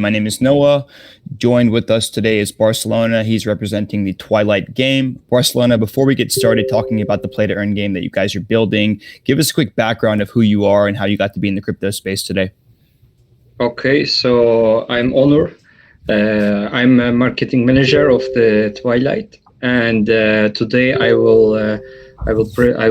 My name is Noah. Joined with us today is Barcelona. He's representing the Twilight game. Barcelona, before we get started talking about the play to earn game that you guys are building, give us a quick background of who you are and how you got to be in the crypto space today. Okay, so I'm Onur. I'm a marketing manager of the Twilight, and today I will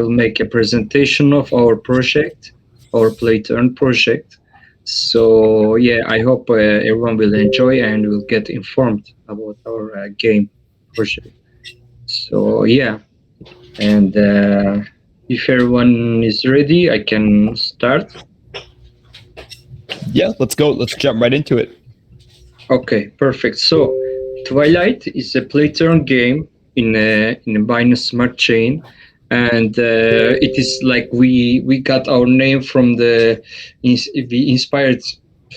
make a presentation of our project, our play to earn project. So yeah, I hope everyone will enjoy and will get informed about our game project. So yeah, and if everyone is ready, I can start. Yeah, let's go. Let's jump right into it. Okay, perfect. So Twilight is a play-to-earn game in a Binance Smart Chain, and it is like we got our name from we inspired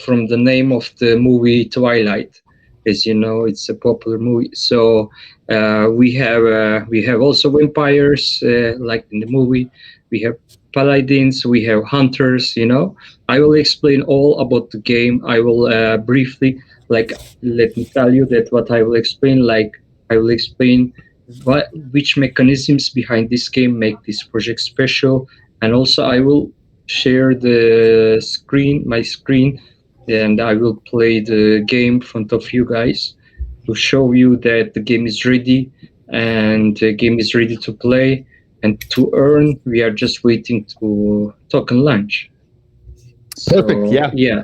from the name of the movie Twilight. As you know, it's a popular movie. So we have also vampires like in the movie. We have paladins. We have hunters. I will explain all about the game. I will briefly let me tell you that what I will explain. I will explain which mechanisms behind this game make this project special, and also I will share my screen, and I will play the game in front of you guys to show you that the game is ready, and the game is ready to play and to earn. We are just waiting to token launch. Perfect. So, yeah.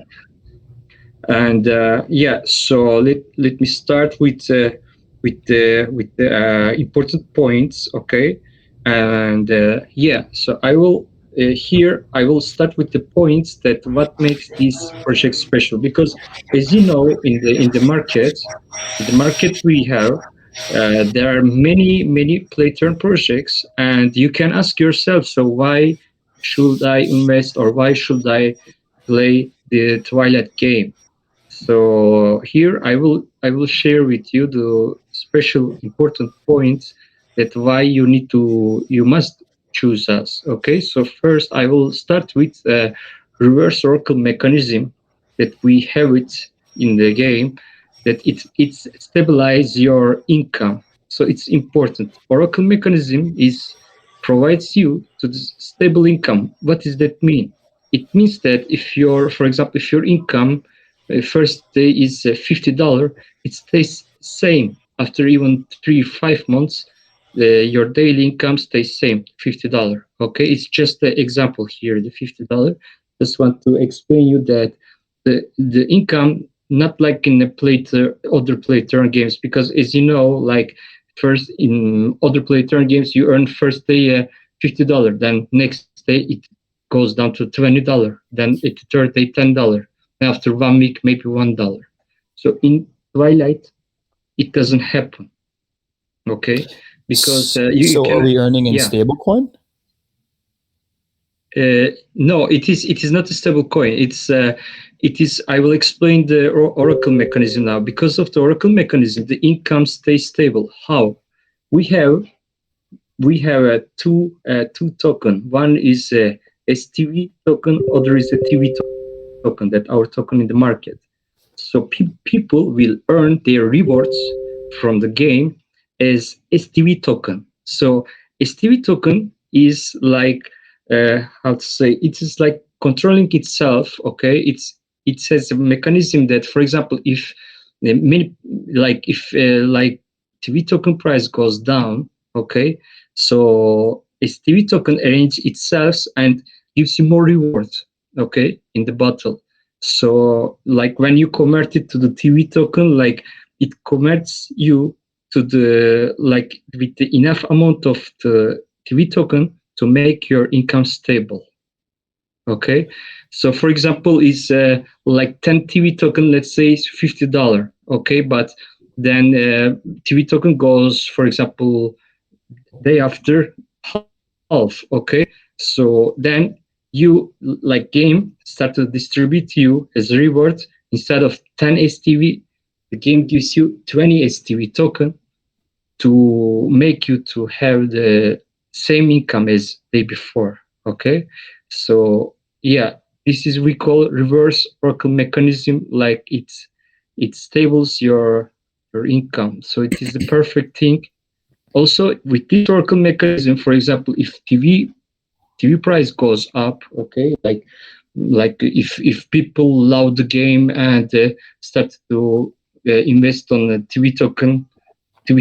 And so let me start with the important points, okay? And so I will start with the points that what makes this project special, because as you know, in the market we have there are many play turn projects, and you can ask yourself, so why should I invest, or why should I play the Twilight game? So here I will share with you the special important points that why you must choose us. Okay, so first I will start with a reverse oracle mechanism that we have it in the game, that it's stabilize your income. So it's important. Oracle mechanism provides you to this stable income. What does that mean? It means that for example, if your income first day is $50, it stays same after even 3-5 months. Your daily income stays same, $50. Okay, it's just the example here, the $50. Just want to explain you that the income, not like in the other play turn games, because as you know, like first in other play turn games, you earn first day $50, then next day it goes down to $20, then the third day $10. After 1 week, maybe $1. So in Twilight, it doesn't happen. Okay, because are we earning in stablecoin? No, it is not a stable coin. It is. I will explain the oracle mechanism now. Because of the oracle mechanism, the income stays stable. How? We have two token. One is a STV token, other is a TV token, that our token in the market. So people will earn their rewards from the game as STV token. So STV token is like how to say, it is like controlling itself. Okay, it has a mechanism that, for example, if TV token price goes down, okay, so STV token arrange itself and gives you more rewards, okay, in the battle. So like when you convert it to the TV token, like it converts you to the with the enough amount of the TV token to make your income stable. Okay, so for example, is like 10 TV token, let's say is $50. Okay, but then TV token goes, for example, day after half. Okay, so then you game start to distribute you as a reward. Instead of 10 STV, the game gives you 20 STV token to make you to have the same income as day before. Okay, so yeah, this is we call reverse oracle mechanism. Like it stables your income. So it is the perfect thing. Also, with this Oracle mechanism, for example, if TV price goes up, okay, like if people love the game and start to invest on the TV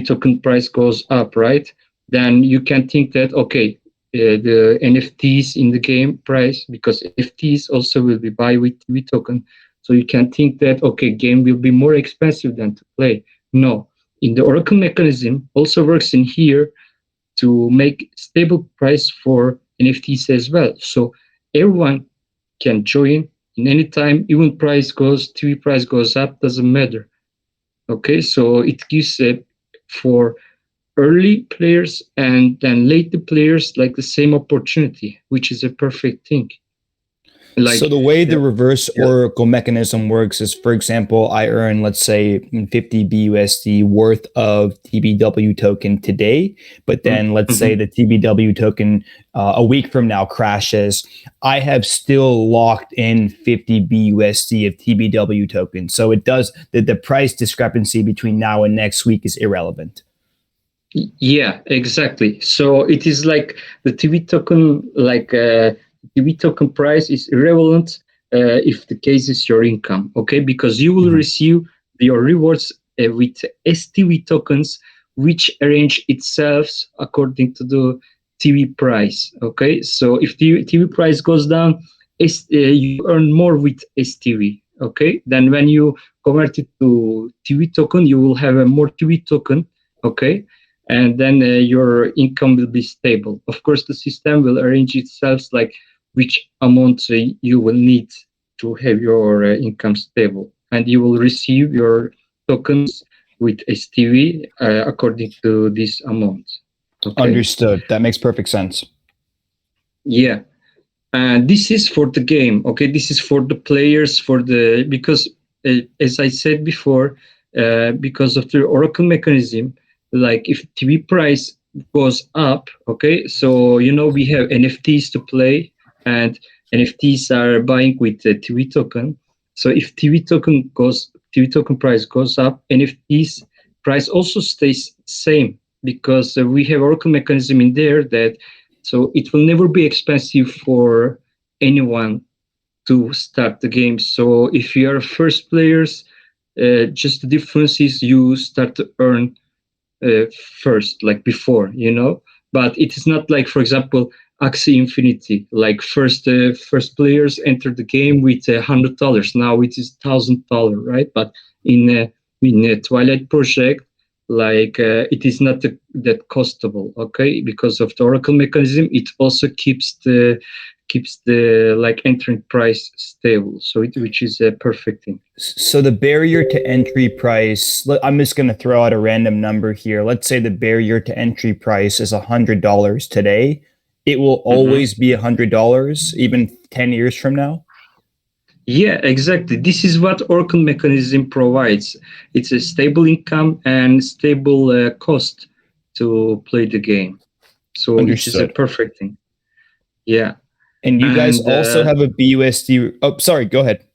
token price goes up, right? Then you can think that okay, the NFTs in the game price, because NFTs also will be buy with TV token, so you can think that okay, game will be more expensive than to play. No, in the Oracle mechanism also works in here to make stable price for NFTs as well. So everyone can join in any time, even price goes, TV price goes up, doesn't matter. Okay, so it gives for early players and then later players like the same opportunity, which is a perfect thing. So Like, the way the reverse yeah. Oracle mechanism works is, for example, I earn, let's say, 50 BUSD worth of TBW token today, but then let's say the TBW token a week from now crashes. I have still locked in 50 BUSD of TBW token. So it does the price discrepancy between now and next week is irrelevant. Yeah, exactly. So it is like the TV token, TV token price is irrelevant if the case is your income, okay? Because you will receive your rewards with STV tokens, which arrange itself according to the TV price, okay? So if the TV price goes down, you earn more with STV, okay? Then when you convert it to TV token, you will have a more TV token, okay? And then your income will be stable. Of course, the system will arrange itself like which amount you will need to have your income stable, and you will receive your tokens with STV according to this amount. Okay. Understood. That makes perfect sense. Yeah, and this is for the game. Okay, this is for the players, for the because as I said before, because of the Oracle mechanism, like if TV price goes up, okay, so we have NFTs to play, and NFTs are buying with the TV token. So if TV token price goes up, NFTs price also stays same, because we have Oracle mechanism in there that, so it will never be expensive for anyone to start the game. So if you are first players, just the difference is you start to earn first, like before, But it is not like, for example, Axie Infinity. Like first players enter the game with $100. Now it is $1,000, right? But in a Twilight project, like it is not that costable, okay? Because of the Oracle mechanism, it also keeps the like entering price stable. So which is a perfect thing. So the barrier to entry price, I'm just going to throw out a random number here. Let's say the barrier to entry price is $100 today. It will always be $100, even 10 years from now. Yeah, exactly. This is what Oracle mechanism provides. It's a stable income and stable cost to play the game. So it is a Understood. perfect thing. Yeah. And you guys also have a BUSD. Oh, sorry. Go ahead.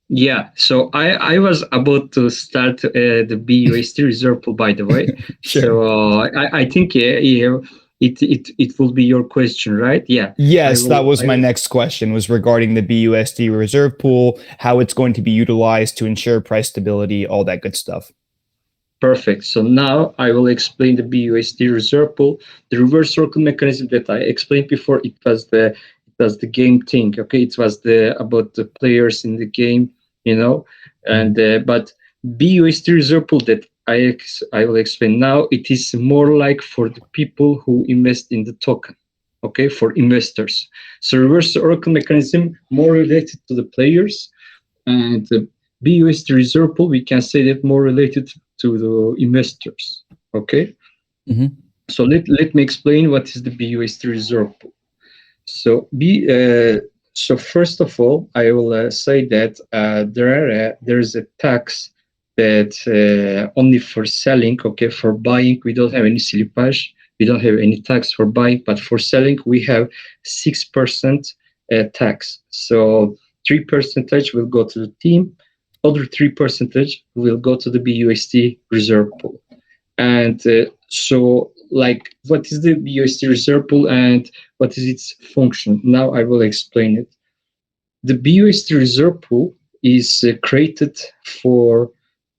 Yeah, so I was about to start the BUSD reserve pool, by the way. Sure. So I think it will be your question, right? Yeah. Yes, that was my next question, was regarding the BUSD reserve pool, how it's going to be utilized to ensure price stability, all that good stuff. Perfect. So now I will explain the BUSD reserve pool. The reverse Oracle mechanism that I explained before, it was the game thing. Okay, it was about the players in the game, and but BUSD reserve pool that I will explain now, it is more like for the people who invest in the token. Okay, for investors. So reverse Oracle mechanism more related to the players, and the BUSD reserve pool, we can say that more related to the investors. Okay. So let me explain what is the BUSD reserve pool. So first of all, I will say that there is a tax that only for selling. Okay, for buying we don't have any slippage. We don't have any tax for buying, but for selling we have 6% tax. So 3% will go to the team, other 3% will go to the BUSD reserve pool. And so, like, what is the BUSD reserve pool and what is its function? Now I will explain it. The BUSD reserve pool is created for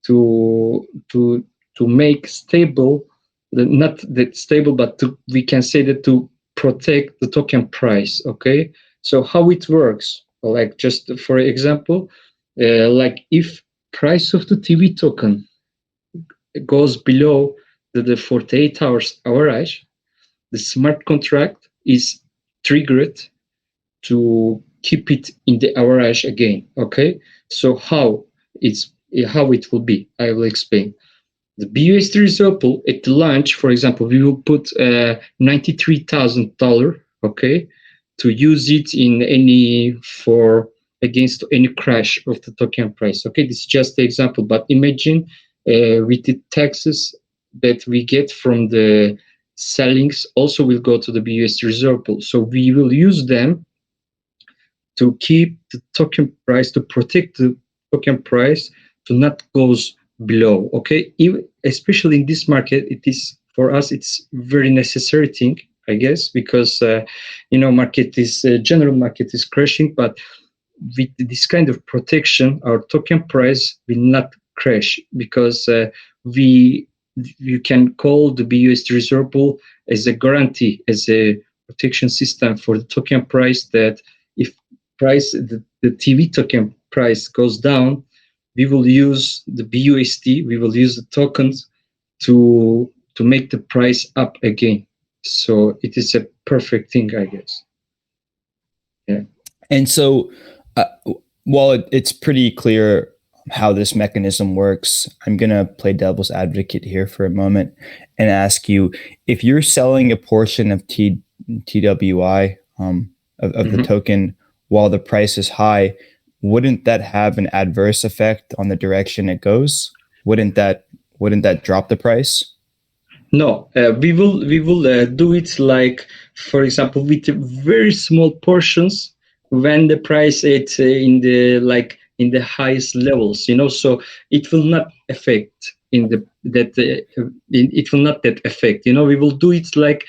to to to make stable, not that stable, but we can say that to protect the token price. Okay, so how it works? Like, just for example, like if price of the TV token goes below the 48 hours average, the smart contract is triggered to keep it in the average again. Okay, so how it will be, I will explain. The BUSD reserve pool at the launch, for example, we will put $93,000, okay, to use it in any for against any crash of the token price. Okay, this is just the example, but imagine with the taxes that we get from the sellings also will go to the BUSD reserve pool. So we will use them to keep the token price, to protect the token price to not goes below. Okay, especially in this market, it is for us. It's very necessary thing, I guess, because market is general market is crashing, but with this kind of protection, our token price will not crash because we you can call the BUSD reserve pool as a guarantee, as a protection system for the token price, that if the TV token price goes down, we will use the BUSD, we will use the tokens to make the price up again. So it is a perfect thing, I guess. Yeah. And so, while it's pretty clear how this mechanism works, I'm going to play devil's advocate here for a moment and ask you, if you're selling a portion of TWI of the token while the price is high, wouldn't that have an adverse effect on the direction it goes? Wouldn't that drop the price? No, we will do it, like, for example, with very small portions when the price is in the highest levels. So it will not affect in the that it will not that affect. We will do it like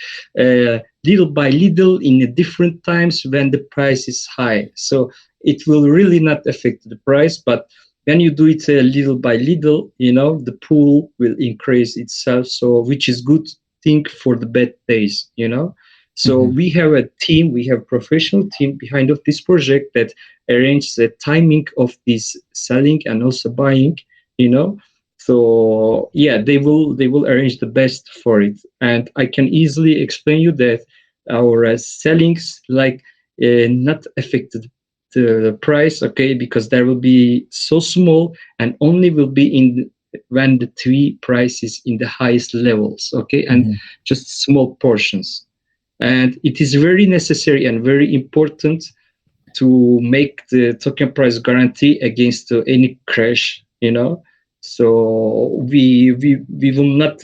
little by little in the different times when the price is high. So it will really not affect the price, but when you do it little by little, the pool will increase itself. So, which is good thing for the bad days. So we have a team, we have professional team behind of this project that arranges the timing of this selling and also buying. So yeah, they will arrange the best for it, and I can easily explain you that our sellings not affected the price, okay, because there will be so small and only will be when the TV price is in the highest levels, okay, and just small portions. And it is very necessary and very important to make the token price guarantee against any crash. So we will not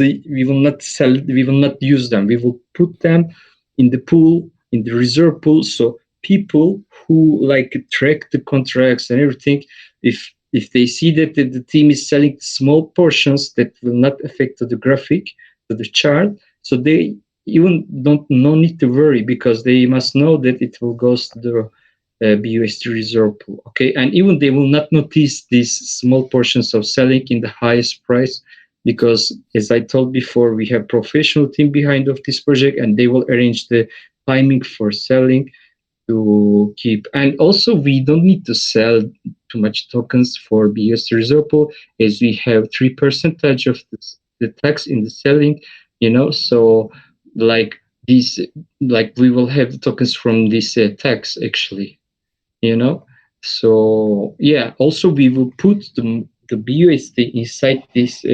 sell, we will not use them. We will put them in the pool, in the reserve pool. So people who track the contracts and everything, if they see that the team is selling small portions that will not affect the graphic, to the chart, so they even no need to worry, because they must know that it will go to the BUSD reserve pool. Okay, and even they will not notice these small portions of selling in the highest price, because as I told before, we have professional team behind of this project, and they will arrange the timing for selling to keep. And also we don't need to sell too much tokens for BUSD reserve pool, as we have 3% of the tax in the selling. So these, we will have tokens from this tax actually. So yeah, also we will put the BUSD inside this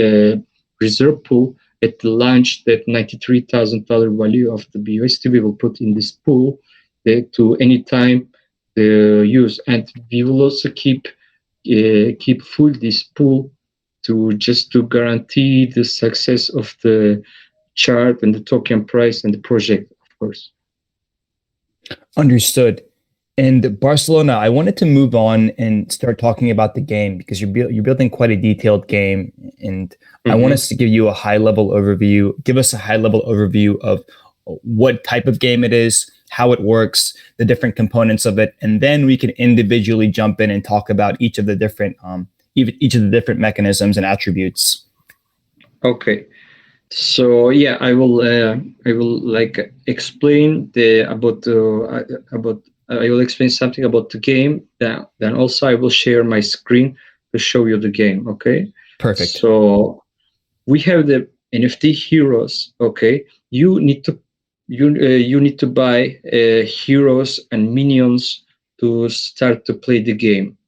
reserve pool at the launch. That $93,000 value of the BUSD we will put in this pool to any time use, and we will also keep full this pool to guarantee the success of the chart and the token price and the project, of course. Understood. And Barcelona, I wanted to move on and start talking about the game because you're building quite a detailed game, and I want us to give you a high level overview. Give us a high level overview of what type of game it is, how it works, the different components of it, and then we can individually jump in and talk about each of the different mechanisms and attributes. Okay. So yeah, I will like explain the about I will explain something about the game. Then also I will share my screen to show you the game. Okay. Perfect. So we have the NFT heroes. Okay. You need to buy heroes and minions to start to play the game.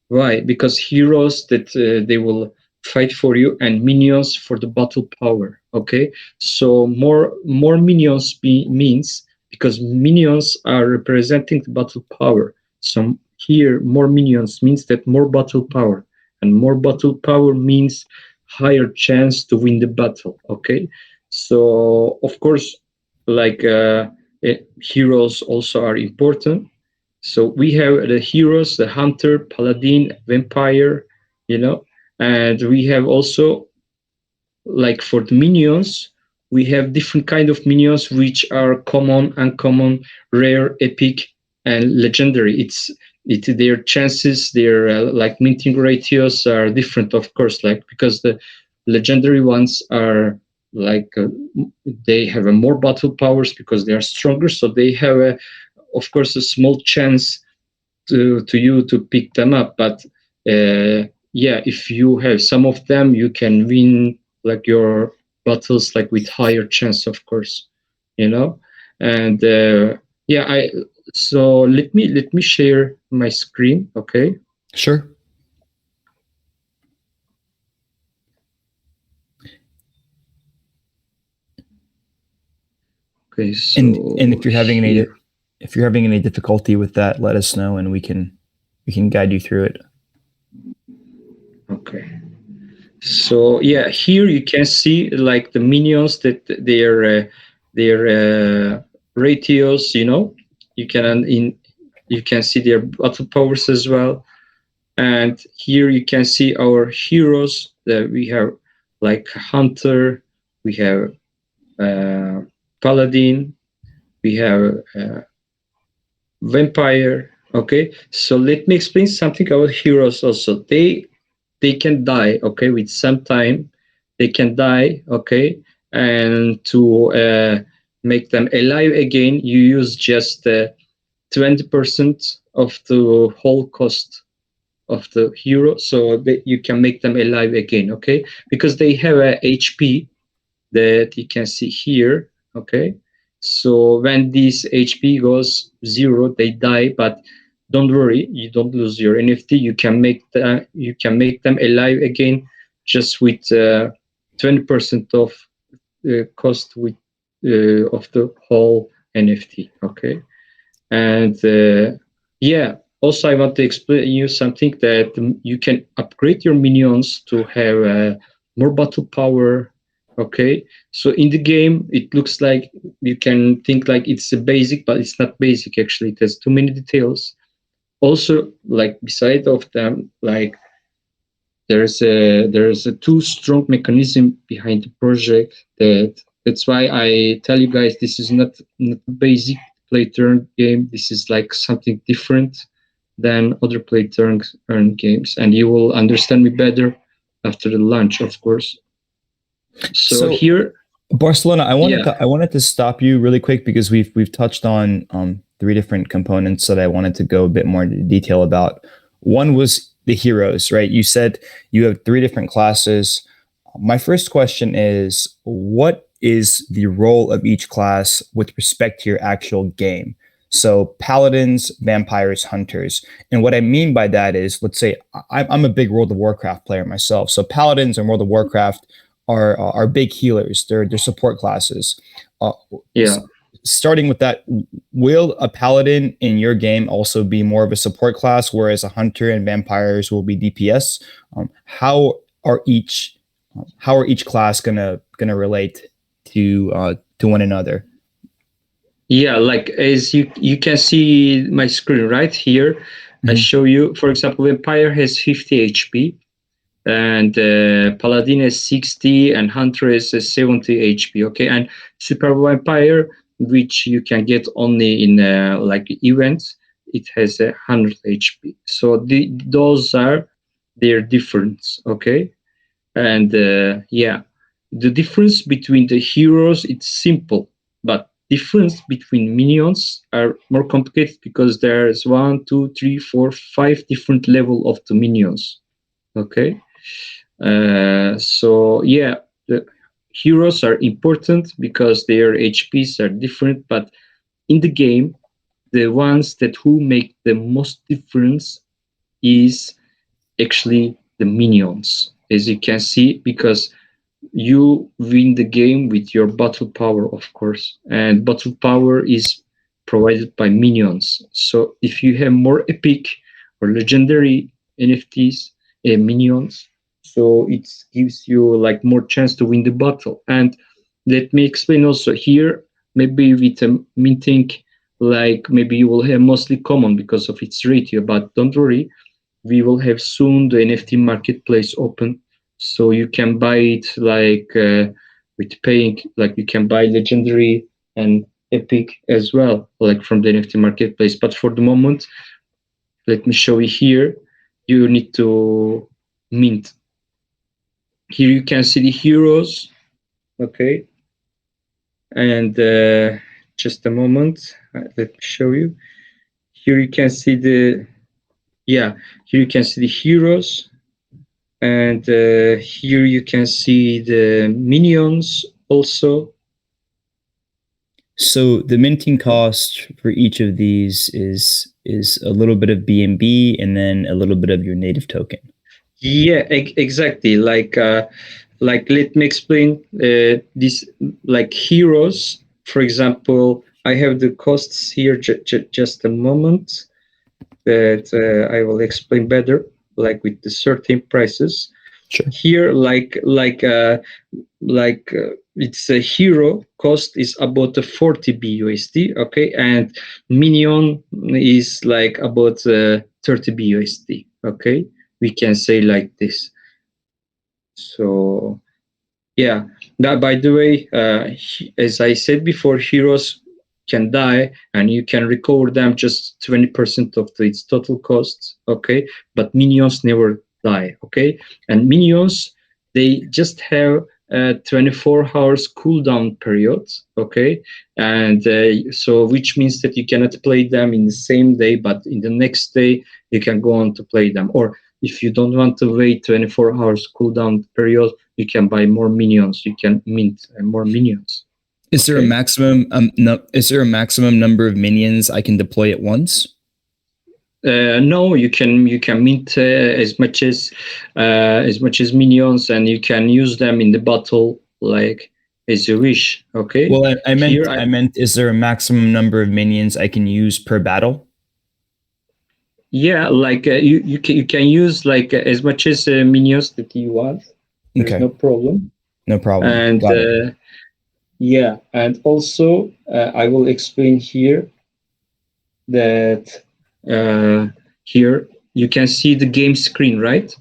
Why? Because heroes that they will fight for you, and minions for the battle power. Okay, so more minions means, because minions are representing the battle power. So here more minions means that more battle power, and more battle power means higher chance to win the battle. Okay, so of course, like heroes also are important. So we have the heroes, the hunter, paladin, vampire, you know, and we have also, like for the minions, we have different kind of minions which are common, uncommon, rare, epic, and legendary. Their chances, their like minting ratios are different, of course, like because the legendary ones are like they have a more battle powers because they are stronger, so they have a, of course, a small chance to you to pick them up. But yeah, if you have some of them, you can win like your battles like with higher chance, of course, you know. And yeah, I so let me share my screen. Okay. Sure. Okay. So And if here. if you're having any difficulty with that, let us know and we can guide you through it. Okay. So yeah, here you can see like the minions that their ratios. You know, you can you can see their battle powers as well. And here you can see our heroes that we have, like hunter, we have paladin, we have vampire. Okay, so let me explain something about heroes also. They can die, okay, with some time they can die, okay, and to make them alive again, you use just 20% of the whole cost of the hero, so that you can make them alive again, okay, because they have a HP that you can see here. Okay, so when this HP goes zero, they die, but don't worry, you don't lose your NFT. You can make them alive again just with 20% of cost with of the whole NFT. Okay, and yeah, also I want to explain you something that you can upgrade your minions to have more battle power. Okay, so in the game it looks like you can think like it's a basic, but it's not basic. Actually, it has too many details. Also, like beside of them, like there's a too strong mechanism behind the project. That's why I tell you guys, this is not basic play turn game. This is like something different than other play turn games, and you will understand me better after the launch, of course. So here, Barcelona, yeah, I wanted to stop you really quick because we've touched on three different components that I wanted to go a bit more into detail about. One was the heroes, right? You said you have three different classes. My first question is, what is the role of each class with respect to your actual game? So paladins, vampires, hunters. And what I mean by that is, let's say I'm a big World of Warcraft player myself. So paladins in World of Warcraft are big healers. They're support classes. yeah. Starting with that, will a paladin in your game also be more of a support class, whereas a hunter and vampires will be DPS? How are each class gonna relate to one another? Yeah, like as you can see my screen right here, I show you, for example, Vampire has 50 HP, and Paladin has 60, and Hunter has 70 HP. Okay, and Super Vampire, which you can get only in like events, it has 100 HP. So those are their difference. Okay, and yeah, the difference between the heroes, it's simple, but difference between minions are more complicated because there's 1, 2, 3, 4, 5 different level of the minions. Okay, so yeah, the heroes are important because their HPs are different, but in the game, the ones that who make the most difference is actually the minions, as you can see, because you win the game with your battle power, of course, and battle power is provided by minions. So if you have more epic or legendary NFTs, minions, so it gives you like more chance to win the battle. And let me explain also here, maybe with a minting, like maybe you will have mostly common because of its ratio, but don't worry, we will have soon the NFT marketplace open, so you can buy it like with paying, like you can buy legendary and epic as well, like from the NFT marketplace. But for the moment, let me show you here. You need to mint. Here you can see the heroes. Okay, and just a moment. Let me show you. Here you can see the here you can see the heroes, and here you can see the minions also. So the minting cost for each of these is a little bit of BNB and then a little bit of your native token. Yeah, exactly. Like let me explain this. Like heroes, for example, I have the costs here. Just a moment, that I will explain better. Like with the certain prices. Sure. Here, it's a hero cost is about 40 BUSD, okay, and minion is like about 30 BUSD, okay. We can say like this. So yeah, that, by the way, as I said before, heroes can die and you can recover them just 20% of its total costs, okay, but minions never die, okay. And minions, they just have 24 hours cooldown period, okay, and so which means that you cannot play them in the same day, but in the next day you can go on to play them. Or if you don't want to wait 24 hours cooldown period, you can buy more minions. You can mint more minions. Is there a maximum? Is there a maximum number of minions I can deploy at once? No, you can mint as much as minions, and you can use them in the battle like as you wish. Okay. Well, I meant, is there a maximum number of minions I can use per battle? Yeah, like you can use like as much as minions that you want. There's Okay. no problem. No problem. And yeah, and also I will explain here that here you can see the game screen, right?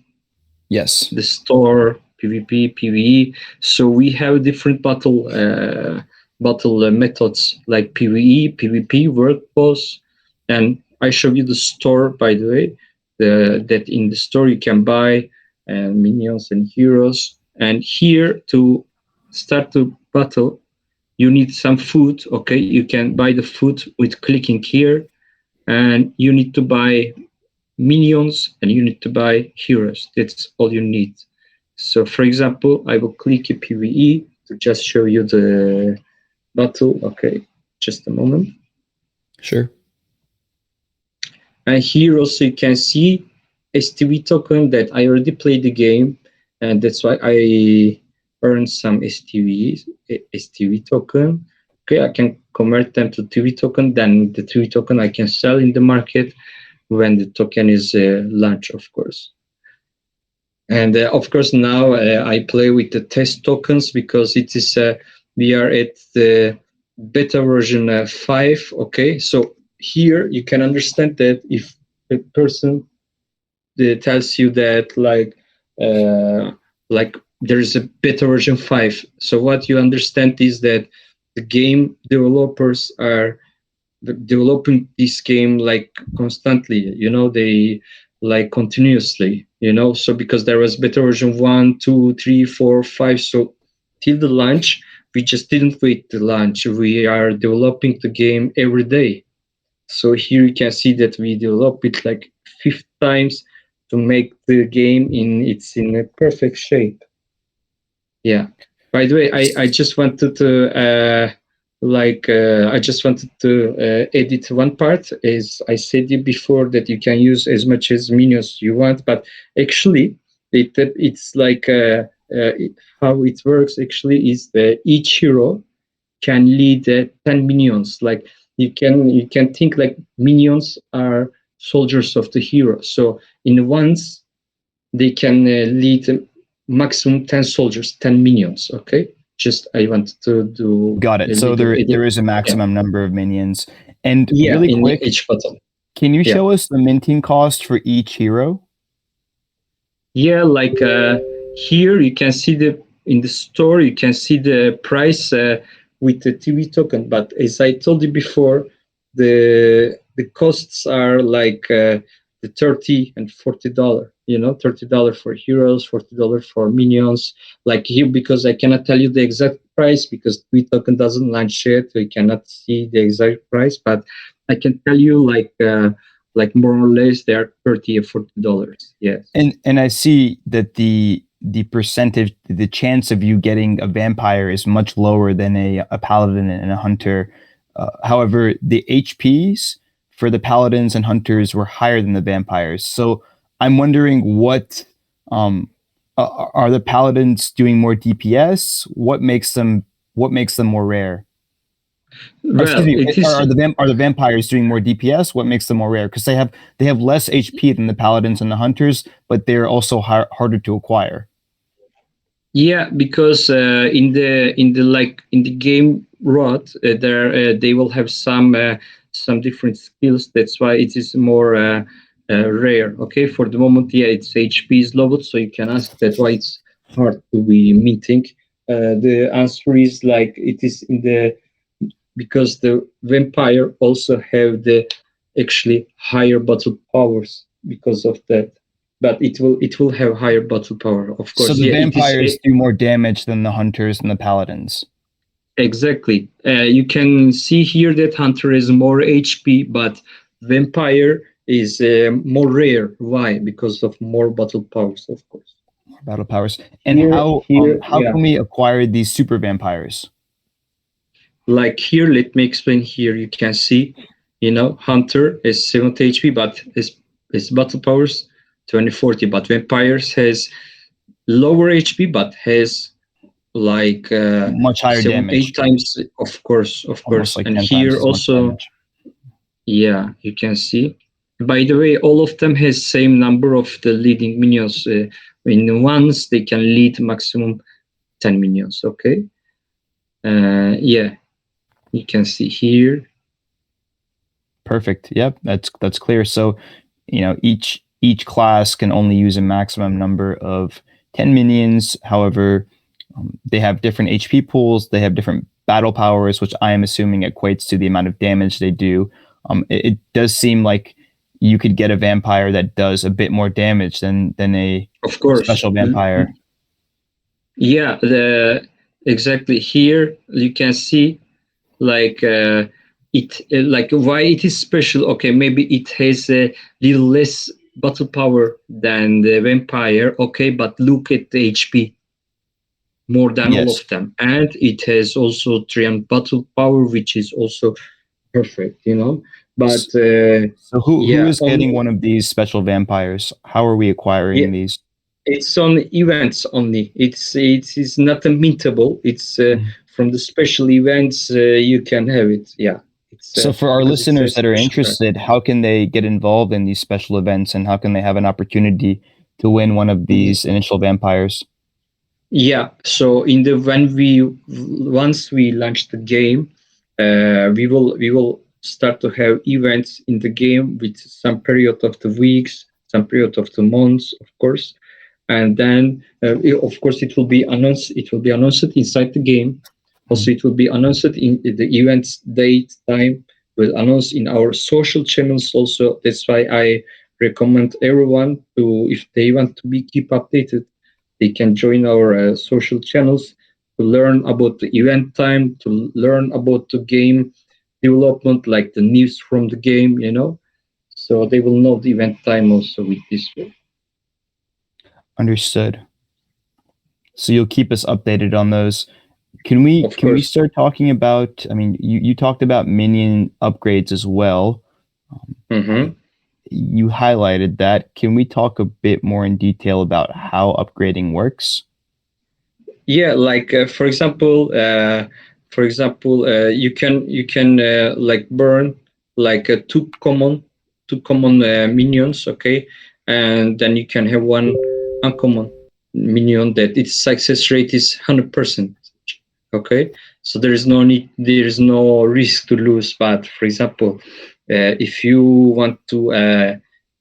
Yes. The store, PvP, PvE. So we have different battle methods like PvE, PvP, world boss, and I show you the store, by the way. That in the store you can buy minions and heroes. And here to start to battle, you need some food. Okay, you can buy the food with clicking here, and you need to buy minions and you need to buy heroes. That's all you need. So for example, I will click a PvE to just show you the battle. Okay, just a moment. Sure. And here also you can see STV token that I already played the game, and that's why I earned some STV token. Okay, I can convert them to TV token. Then the TV token I can sell in the market when the token is launched, of course. And of course, now I play with the test tokens because it is we are at the beta version 5. Okay, so here you can understand that if a person tells you that like there is a beta version 5, so what you understand is that the game developers are developing this game like constantly, they like continuously, so because there was beta version 1, 2, 3, 4, 5, so till the launch we just didn't wait the launch, we are developing the game every day. So here you can see that we develop it like 50 times to make the game in a perfect shape. Yeah. By the way, I just wanted to edit one part. As I said you before, that you can use as much as minions you want, but actually it's like how it works. Actually, is each hero can lead 10 minions. Like you can think like minions are soldiers of the hero. So in once they can lead maximum 10 soldiers, 10 minions. Okay, just I wanted to do Got a it. So little edit. there is a Yeah, maximum number of minions. And yeah, really in quick, each button. can you Yeah. show us the minting cost for each hero? Yeah, like here you can see in the store you can see the price with the TV token. But as I told you before, the costs are like the $30 and $40. $30 for heroes, $40 for minions. Like here, because I cannot tell you the exact price because TV token doesn't launch yet, we cannot see the exact price. But I can tell you like more or less they are $30 or $40. Yes. And I see that the percentage, the chance of you getting a vampire is much lower than a paladin and a hunter. However, the HPs for the paladins and hunters were higher than the vampires. So I'm wondering are the paladins doing more DPS? What makes them more rare? Excuse Well, me. it is. Are the vampires doing more DPS? What makes them more rare? Because they have less HP than the paladins and the hunters, but they're also harder to acquire. Yeah, because in the game rod, there they will have some different skills. That's why it is more rare. Okay, for the moment, yeah, it's HP is lowered, so you can ask that why it's hard to be minting. The answer is like it is in the because the vampire also have the actually higher battle powers because of that, but it will have higher battle power, of So course. the Yeah, it is vampires do more damage than the hunters and the paladins. exactly. You can see here that hunter has more HP, but vampire is more rare. Why? Because of more battle powers, of course. Battle powers. And Here, how yeah. can we acquire these super vampires? Like here, let me explain. Here you can see, hunter is 70 HP, but his battle powers 2040. But vampires has lower HP, but has like Much higher 7-8 damage, times. Of course, almost like and 10 times here as much also, damage. yeah, you can see. By the way, all of them has same number of the leading minions. In once they can lead maximum 10 minions. Okay. Yeah, you can see here. Perfect. Yep, that's clear. So, each class can only use a maximum number of 10 minions. However, they have different HP pools. They have different battle powers, which I am assuming equates to the amount of damage they do. It does seem like you could get a vampire that does a bit more damage than a Of course. special vampire. Yeah, exactly. Here you can see like like why it is special. Okay, maybe it has a little less battle power than the vampire. Okay, but look at the HP more than all Yes. of them, and it has also 300 battle power, which is also perfect. But So who yeah, is getting one of these special vampires? How are we acquiring these? it's on events only. It is not a mintable. It's from the special events you can have it. Yeah. So for our Because it's a listeners that are special card. interested, how can they get involved in these special events and how can they have an opportunity to win one of these initial vampires? Yeah. So once we launched the game, we will start to have events in the game with some period of the weeks, some period of the months, of course, and then of course it will be announced. It will be announced inside the game. Also, it will be announced in the event's date, time. Will announce in our social channels. Also, that's why I recommend everyone to, if they want to be keep updated, they can join our social channels to learn about the event time, to learn about the game development, like the news from the game. So they will know the event time also with this way. Understood. So you'll keep us updated on those. Can we Of course. start talking about? I mean, you talked about Minion upgrades as well. You highlighted that. Can we talk a bit more in detail about how upgrading works? Yeah, like you can like burn like two common minions, okay, and then you can have one uncommon minion that its success rate is 100%. Okay, so there is no risk to lose. But for example, if you want to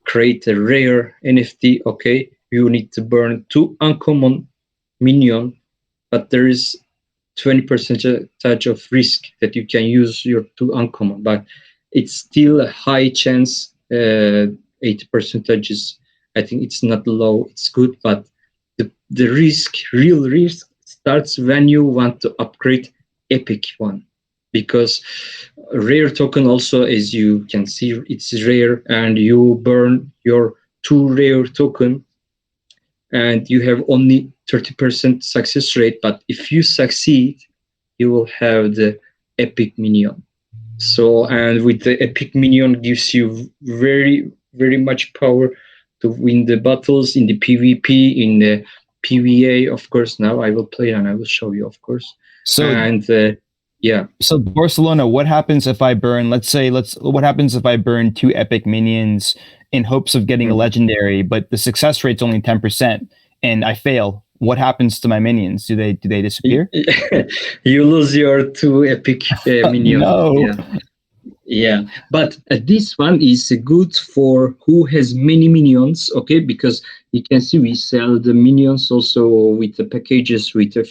create a rare NFT, okay, you need to burn two uncommon minion, but there is 20% of risk that you can use your two uncommon, but it's still a high chance. 80% is, I think it's not low, it's good, but the real risk starts when you want to upgrade epic one, because rare token also, as you can see, it's rare, and you burn your two rare token and you have only 30% success rate. But if you succeed, you will have the epic minion. So, and with the epic minion gives you very, very much power to win the battles in the PvP, in the PvA, of course. Now I will play and I will show you, of course. So, and yeah. So Barcelona, what happens if I burn? What happens if I burn two epic minions in hopes of getting a legendary, but the success rate's only 10%, and I fail? What happens to my minions? Do they disappear? You lose your two epic minions. No. Yeah, but this one is good for who has many minions, okay? Because you can see we sell the minions also with the packages with the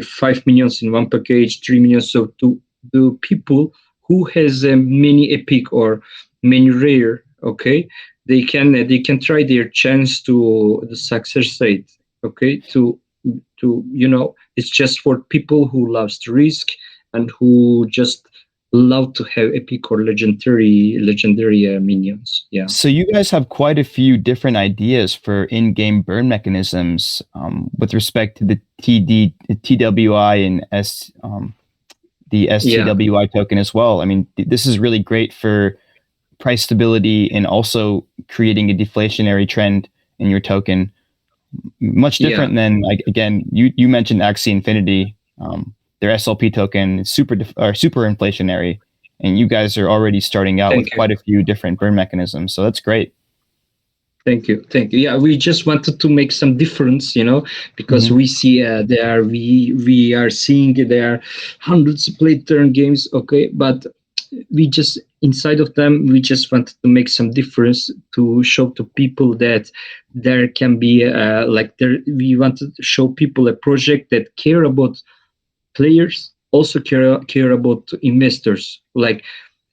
5 minions in one package, 3 minions. So to the people who has many epic or many rare, okay, they can try their chance to the success rate, okay? It's just for people who loves to risk and who just love to have epic or legendary minions. Yeah. So you guys have quite a few different ideas for in-game burn mechanisms with respect to the TWI and the STWI token as well. I mean, this is really great for price stability and also creating a deflationary trend in your token. Much different than, like, again, you mentioned Axie Infinity. Their SLP token is super inflationary, and you guys are already starting out with quite a few different burn mechanisms. So that's great. Thank you. Yeah, we just wanted to make some difference, because we see we are seeing there are hundreds of play turn games, okay, but we just inside of them we just wanted to make some difference to show to people that there can be we wanted to show people a project that care about players, also care about investors. Like,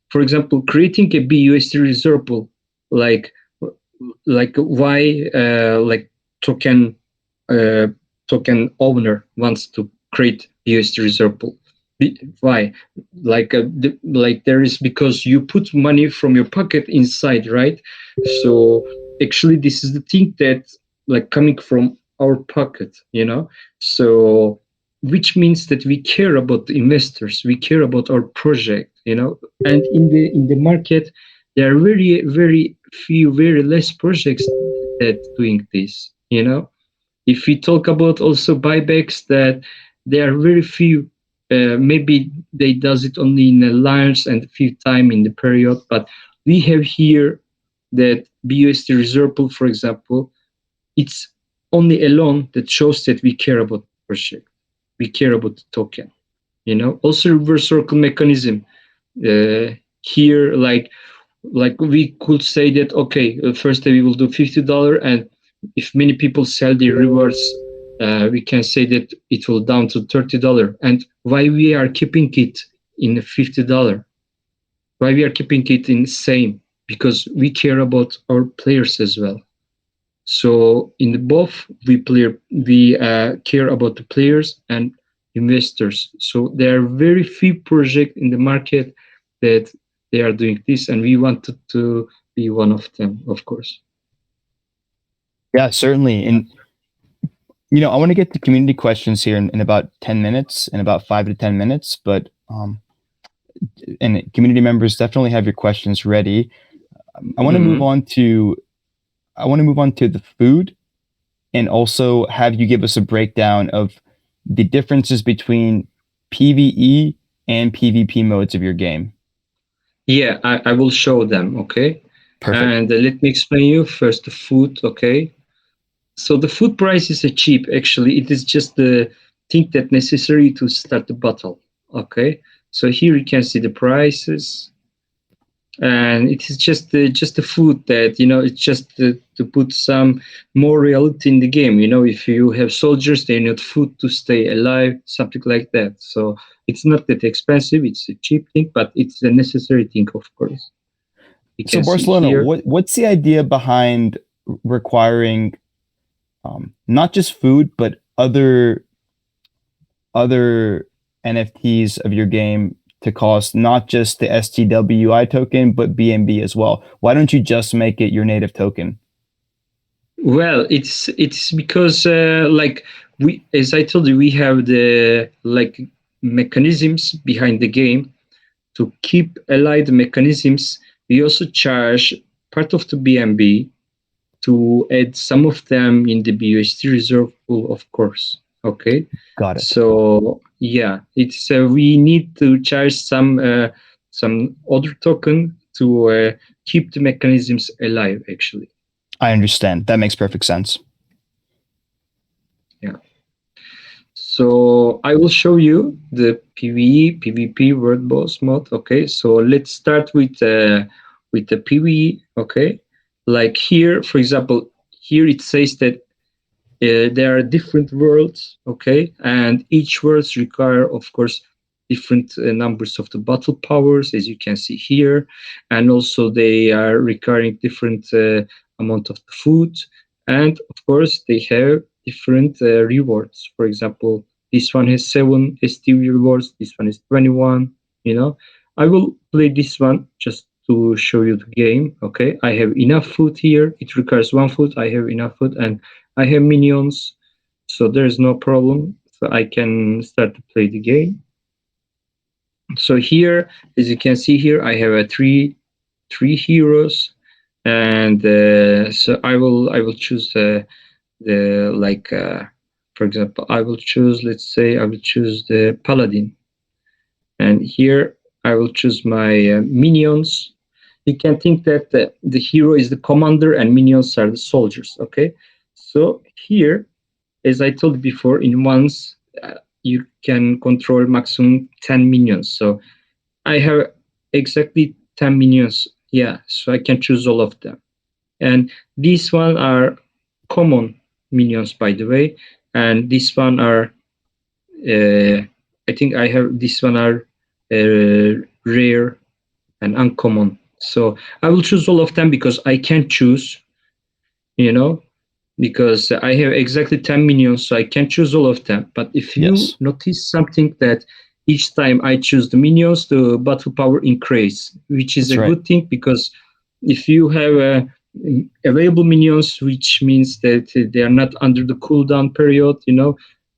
for example, creating a BUSD reserve pool, like why token owner wants to create BUSD reserve pool. Why? Like there is, because you put money from your pocket inside, right? So actually this is the thing that like coming from our pocket, so which means that we care about the investors, we care about our project, and in the market there are very, very few, very less projects that doing this, if we talk about also buybacks, that there are very few. Maybe they does it only in a large and a few time in the period, but we have here that BUSD reserve pool, for example, it's only alone that shows that we care about the project, we care about the token, Also reverse circle mechanism. Here, like we could say that, okay, first we will do $50, and if many people sell the rewards, we can say that it will down to $30. And why we are keeping it in $50? Why we are keeping it in same? Because we care about our players as well. So in the both, we care about the players and investors. So there are very few projects in the market that they are doing this, and we wanted to be one of them, of course. Yeah, certainly. And I want to get to community questions here in about 10 minutes, in about 5 to 10 minutes, but and community members definitely have your questions ready. I want to move on to the food, and also have you give us a breakdown of the differences between PvE and PvP modes of your game. Yeah, I will show them, okay? Perfect. And let me explain you first the food, okay? So the food price is cheap, actually. It is just the thing that necessary to start the battle, okay? So here you can see the prices, and it is just the food that it's just to put some more reality in the game. If you have soldiers, they need food to stay alive, something like that. So it's not that expensive, it's a cheap thing, but it's a necessary thing, of course. So Barcelona, what's the idea behind requiring not just food but other NFTs of your game to cost not just the STWI token, but BNB as well? Why don't you just make it your native token? Well, it's because we, as I told you, we have the mechanisms behind the game to keep alive the mechanisms. We also charge part of the BNB to add some of them in the BUSD reserve pool, of course. Okay. Got it. So yeah, it's we need to charge some other token to keep the mechanisms alive. Actually, I understand. That makes perfect sense. yeah. So I will show you the PvE PvP World Boss mode. Okay, so let's start with the PvE. Okay, like here, for example, here it says that there are different worlds, okay, and each worlds require, of course, different numbers of the battle powers, as you can see here, and also they are requiring different amount of the food, and of course they have different rewards. For example, this one has 7 STV rewards, this one is 21. I will play this one just to show you the game. Okay, I have enough food here. It requires 1 food. I have enough food, and I have minions, so there's no problem. So I can start to play the game. So here, as you can see here, I have a three heroes, and so I will choose the for example, I will choose, let's say I will choose the paladin, and here I will choose my minions. You can think that the hero is the commander and minions are the soldiers. Okay, so here, as I told before, in once you can control maximum 10 minions. So I have exactly 10 minions. Yeah, so I can choose all of them. And these one are common minions, by the way. And this one are, I think I have, this one are rare and uncommon. So I will choose all of them because I can choose, because I have exactly 10 minions, so I can choose all of them. But if you notice something that each time I choose the minions, the battle power increase, which is good thing, because if you have available minions, which means that they are not under the cooldown period,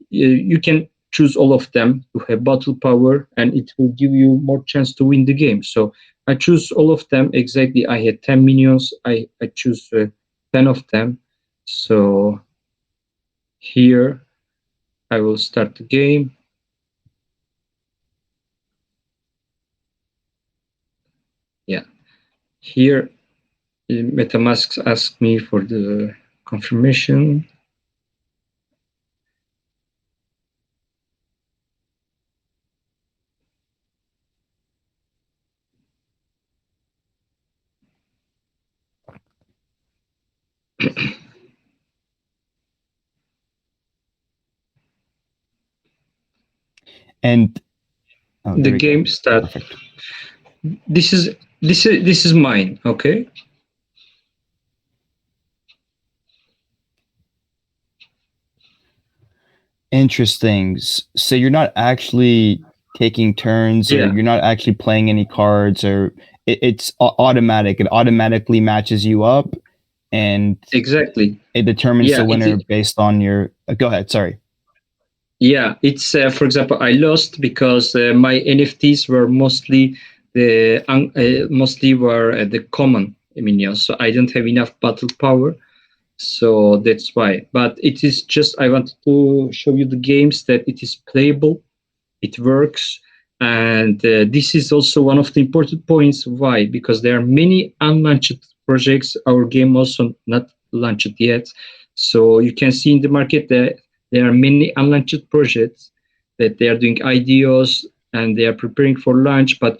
you can choose all of them to have battle power, and it will give you more chance to win the game. So I choose all of them exactly. I had 10 minions. I choose 10 of them. So here I will start the game. Yeah, here MetaMask asks me for the confirmation. And oh, there The we go. game start. Perfect. This is mine. Okay. Interesting. So you're not actually taking turns, or Yeah. you're not actually playing any cards, or it's automatic. It automatically matches you up, and Exactly. it determines Yeah. the winner based on your. Go ahead. Sorry. Yeah, it's for example, I lost because my NFTs were mostly were the common minions, so I don't have enough battle power, so that's why. But it is just I wanted to show you the games that it is playable, it works, and this is also one of the important points. Why? Because there are many unlaunched projects. Our game also not launched yet, so you can see in the market that there are many unlaunched projects that they are doing IDOs and they are preparing for launch, but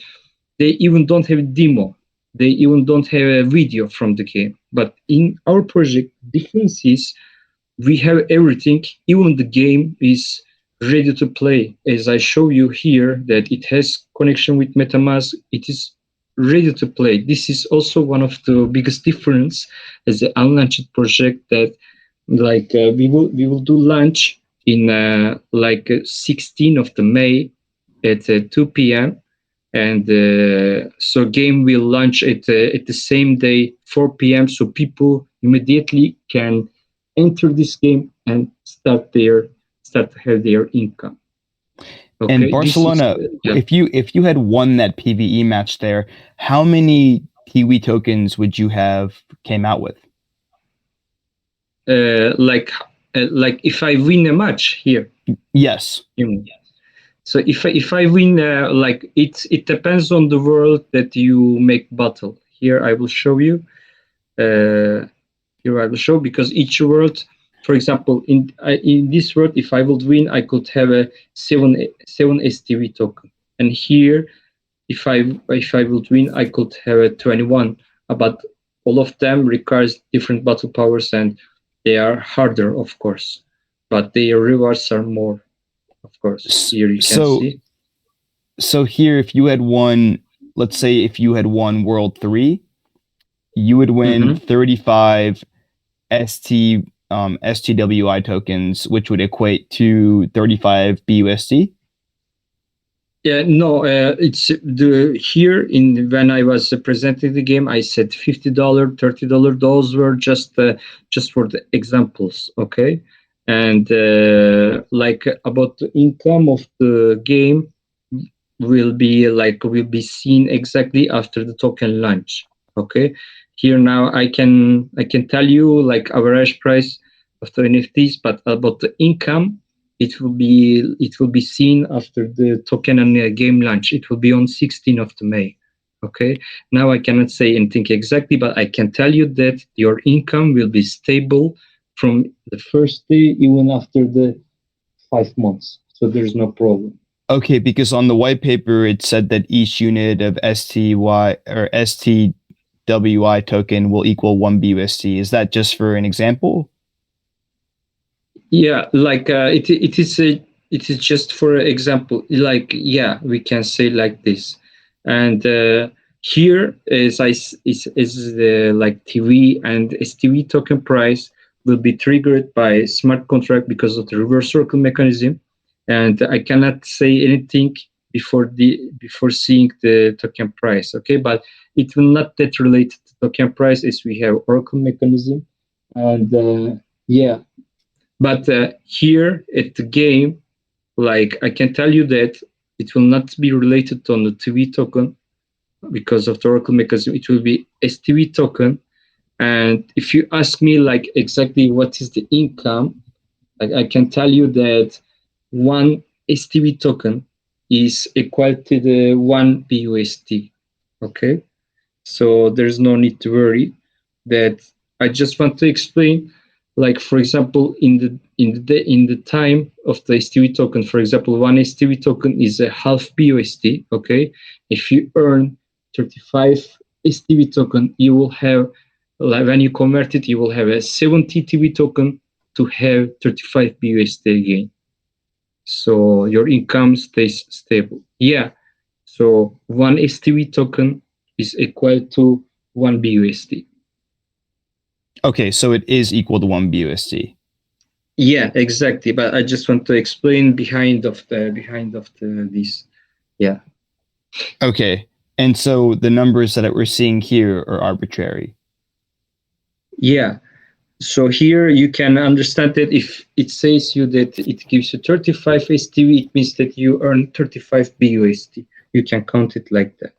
they even don't have a demo. They even don't have a video from the game. But in our project, difference is we have everything. Even the game is ready to play. As I show you here, that it has connection with MetaMask, it is ready to play. This is also one of the biggest difference as the unlaunched project that we will do launch in 16 of the May at 2 p.m. and so game will launch at the same day 4 p.m. so people immediately can enter this game and start to have their income. And Okay, this is Barcelona, yeah. if you had won that PVE match there, how many Kiwi tokens would you have came out with? Like if I win a match here, Yes. you mean? So if I win, it depends on the world that you make battle. Here I will show you. Here I will show because each world, for example, in this world, if I would win, I could have a seven STV token, and here, if I would win, I could have a 21. But all of them requires different battle powers, and they are harder, of course, but their rewards are more. Of course, here you can So see. so here, if you had won, let's say if you had won World 3, you would win Mm-hmm. 35 STWI tokens, which would equate to 35 BUSD. Yeah, no, it's the here in when I was presenting the game, I said $50, $30. Those were just for the examples, okay? And like about the income of the game will be seen exactly after the token launch, okay? Here now I can tell you like average price of the NFTs, but about the income it will be seen after the token and game launch. It will be on 16th of the May. Okay. Now I cannot say anything exactly, but I can tell you that your income will be stable from the first day, even after the 5 months. So there's no problem. Okay, because on the white paper it said that each unit of STY or STWI token will equal 1 BUSD. Is that just for an example? Yeah, like it is just for example. Like yeah, we can say like this, and here is the like TV and STV token price will be triggered by smart contract because of the reverse circle mechanism, and I cannot say anything before seeing the token price. Okay, but it will not that related to token price as we have oracle mechanism, and yeah. But here at the game, like I can tell you that it will not be related on the TV token because of the Oracle mechanism. It will be STV token. And if you ask me like exactly what is the income, like I can tell you that one STV token is equal to the one BUSD. Okay, so there's no need to worry. That I just want to explain, like for example, in the time of the STV token, for example, one STV token is a half BUSD. Okay, if you earn 35 STV token, you will have like when you convert it, you will have a 70 TV token to have 35 BUSD again. So your income stays stable. Yeah. So one STV token is equal to 1 BUSD. Okay, so it is equal to 1 BUSD. Yeah, exactly. But I just want to explain behind of this. Yeah. Okay, and so the numbers that we're seeing here are arbitrary. Yeah. So here you can understand that if it says you that it gives you 35 STV, it means that you earn 35 BUSD. You can count it like that.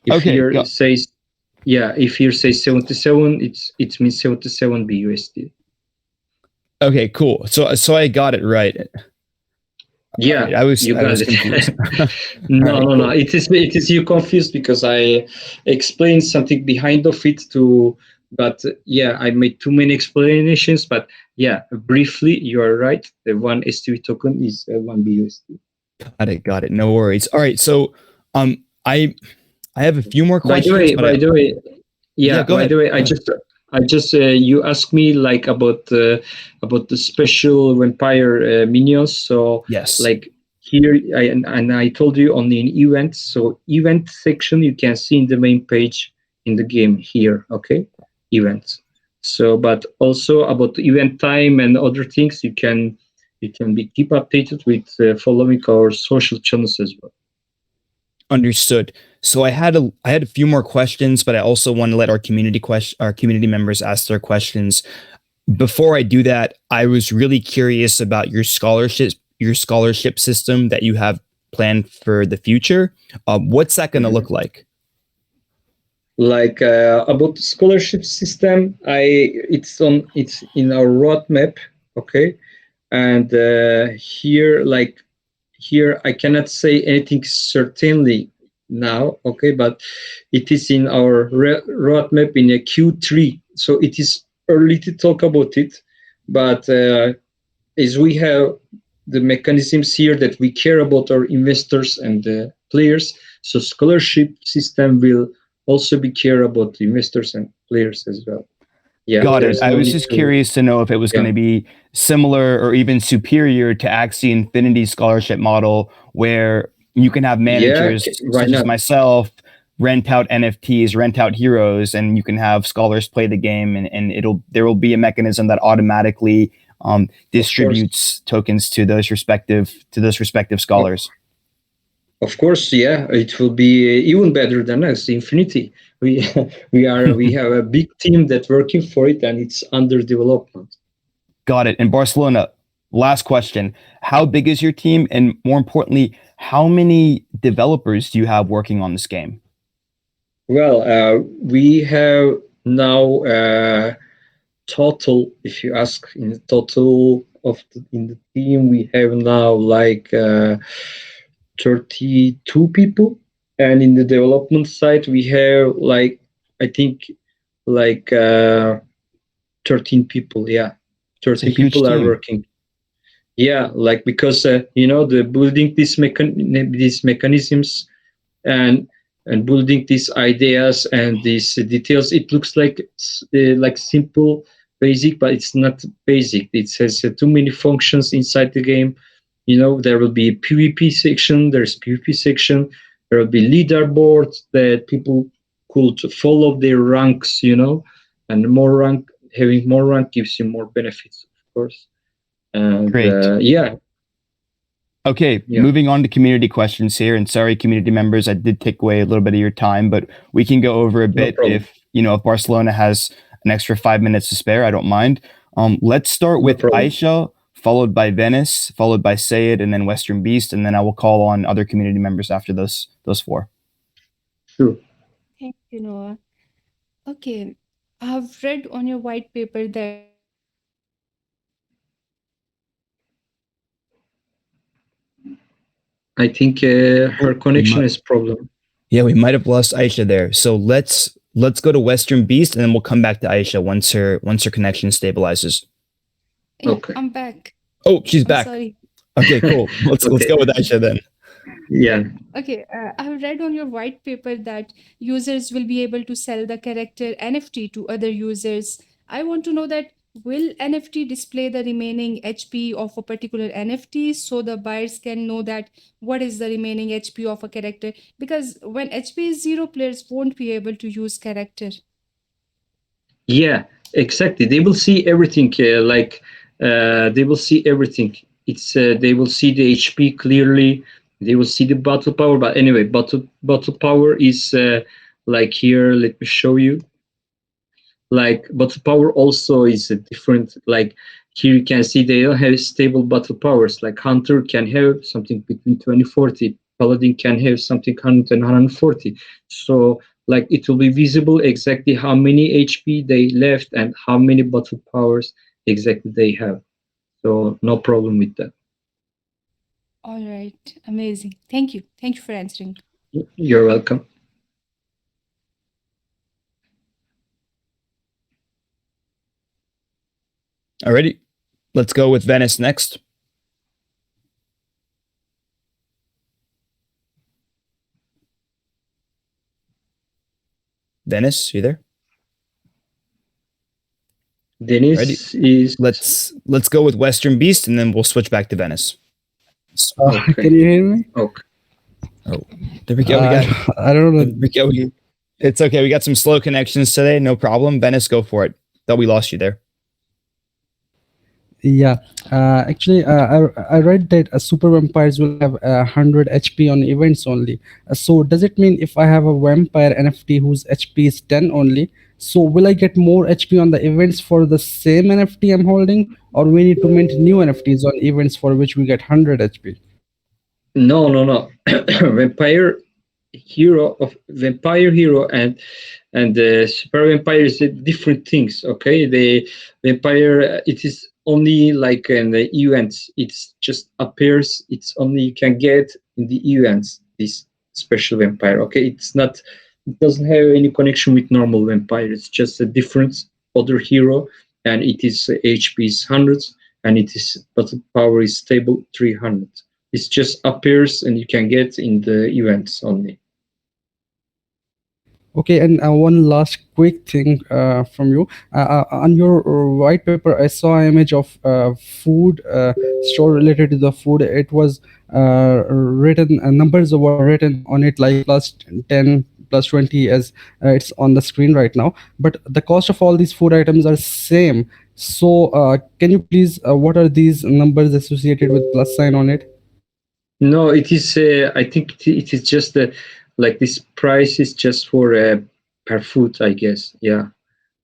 If Okay, here says, yeah, if here says 77, it means 77 BUSD. Okay, cool. So I got it right. Yeah, right. I was confused. No, No. It is you confused because I explained something behind of it to, but yeah, I made too many explanations. But yeah, briefly, you are right. The one STV token is 1 BUSD. Got it. No worries. All right, so I have a few more questions. By the way, yeah. Go ahead. I just you asked me like about the special vampire minions. So Yes. like here, I told you on the events. So event section you can see in the main page in the game here. Okay, events. So but also about the event time and other things you can be keep updated with following our social channels as well. Understood. So I had a few more questions, but I also want to let our community members ask their questions. Before I do that, I was really curious about your scholarship system that you have planned for the future. What's that going to look like? Like about the scholarship system, it's in our roadmap. Okay, and here I cannot say anything certainly now. Okay, but it is in our roadmap in a Q3, so it is early to talk about it. But as we have the mechanisms here that we care about our investors and the players, so scholarship system will also be care about the investors and players as well. Yeah, Got it. I was just curious to know if it was going to be similar or even superior to Axie Infinity scholarship model, where you can have managers such as myself rent out NFTs, rent out heroes, and you can have scholars play the game, and there will be a mechanism that automatically distributes tokens to those respective scholars. Of course, yeah, it will be even better than us. Infinity, we have a big team that's working for it, and it's under development. Got it. In Barcelona, last question: how big is your team, and more importantly, how many developers do you have working on this game? Well, we have now total. If you ask in the total in the team, we have now like 32 people, and in the development side we have like I think like 13 people. Yeah, 13 people are working. Yeah, like because the building these mechanisms and building these ideas and these details, it looks like simple basic, but it's not basic. It has too many functions inside the game. There will be a PvP section, there's PvP section, there will be leaderboards that people could follow their ranks, and having more rank gives you more benefits, of course. And great. Yeah. Okay, moving on to community questions here. And sorry, community members, I did take away a little bit of your time, but we can go over a bit if Barcelona has an extra 5 minutes to spare. I don't mind. Let's start with Aisha, followed by Venice, followed by Sayed, and then Western Beast, and then I will call on other community members after those four. Sure. Thank you, Noah. Okay, I've read on your white paper that I think her connection is problem. Yeah, we might have lost Aisha there. So let's go to Western Beast, and then we'll come back to Aisha once her connection stabilizes. Okay, I'm back. Oh, she's back. Sorry. Okay, cool. Let's go with Aisha then. Yeah. Okay, I've read on your white paper that users will be able to sell the character NFT to other users. I want to know that will NFT display the remaining HP of a particular NFT so the buyers can know that what is the remaining HP of a character? Because when HP is zero, players won't be able to use character. Yeah, exactly. They will see everything. They will see everything. They will see the HP clearly. They will see the battle power. But anyway, battle power is like here. Let me show you. Like battle power also is a different. Like here you can see they don't have stable battle powers. Like Hunter can have something between 2040. Paladin can have something 100 and 140. So like it will be visible exactly how many HP they left and how many battle powers exactly they have. So no problem with that. All right, amazing. Thank you. Thank you for answering. You're welcome. Alrighty, let's go with Venice next. Dennis, you there? Dennis is Let's go with Western Beast, and then we'll switch back to Venice. okay. Can you hear me? Okay. Oh, there we go. I don't know. There we go. It's okay. We got some slow connections today. No problem. Venice, go for it. Thought we lost you there. Yeah, actually, I read that super vampires will have 100 HP on events only. So does it mean if I have a vampire NFT whose HP is 10 only, so will I get more HP on the events for the same NFT I'm holding, or we need to mint new NFTs on events for which we get 100 HP? No. Vampire hero and the super vampire is different things. Okay, the vampire it is only like in the events. It's just appears. It's only you can get in the events. This special vampire. Okay, it's not. It doesn't have any connection with normal vampire. It's just a different other hero, and it is HP is hundreds, and it is battle power is stable 300. It just appears and you can get in the events only. Okay, and one last quick thing from you. On your white paper, I saw an image of food store related to the food. It was written, numbers were written on it like plus 10, plus 20 as it's on the screen right now. But the cost of all these food items are same. So can you please, what are these numbers associated with plus sign on it? No, it is. I think it is just like this price is just for per food, I guess. Yeah,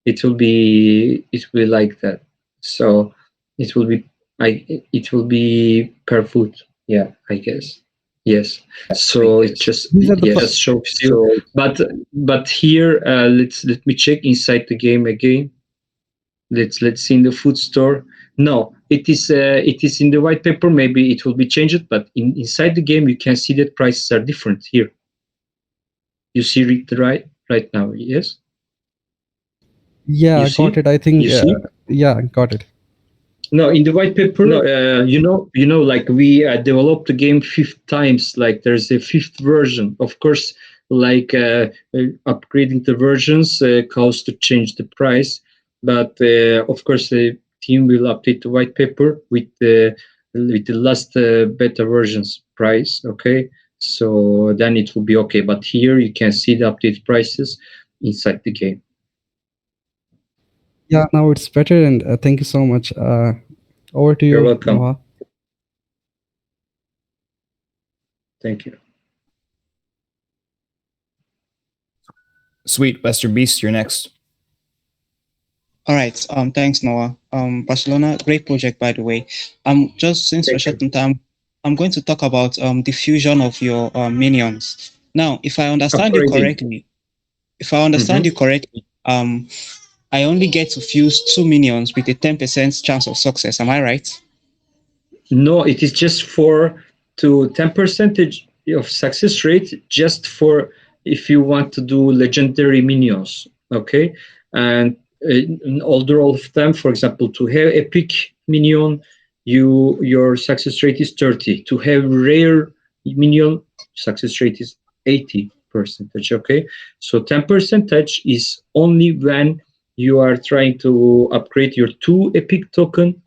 it will be like that. So it will be it will be per food. Yeah, I guess. Yes. So it just These are the just shows you. But here, let me check inside the game again. Let's see in the food store. No, it is in the white paper. Maybe it will be changed, but inside the game you can see that prices are different here. You see it right now, yes? Yeah, You see? got it. I think, You see? yeah, got it. No, in the white paper, you know, like we developed the game 5 times. Like there's a 5th version. Of course, like upgrading the versions caused to change the price, but of course the team will update the white paper with the last beta versions price. Okay, so then it will be okay. But here you can see the updated prices inside the game. Yeah, now it's better, and thank you so much. Over to you. You're welcome. Noah. Thank you. Sweet. Western Beast, you're next. All right. Thanks, Noah. Barcelona, great project, by the way. Just since we're short on time, I'm going to talk about the fusion of your minions. Now, if I understand you correctly, I only get to fuse 2 minions with a 10% chance of success. Am I right? No, it is just for to 10% of success rate just for if you want to do legendary minions. Okay, and in all of them, for example, to have epic minion, your success rate is 30. To have rare Minion success rate is 80%. Okay, so 10% is only when you are trying to upgrade your 2 epic token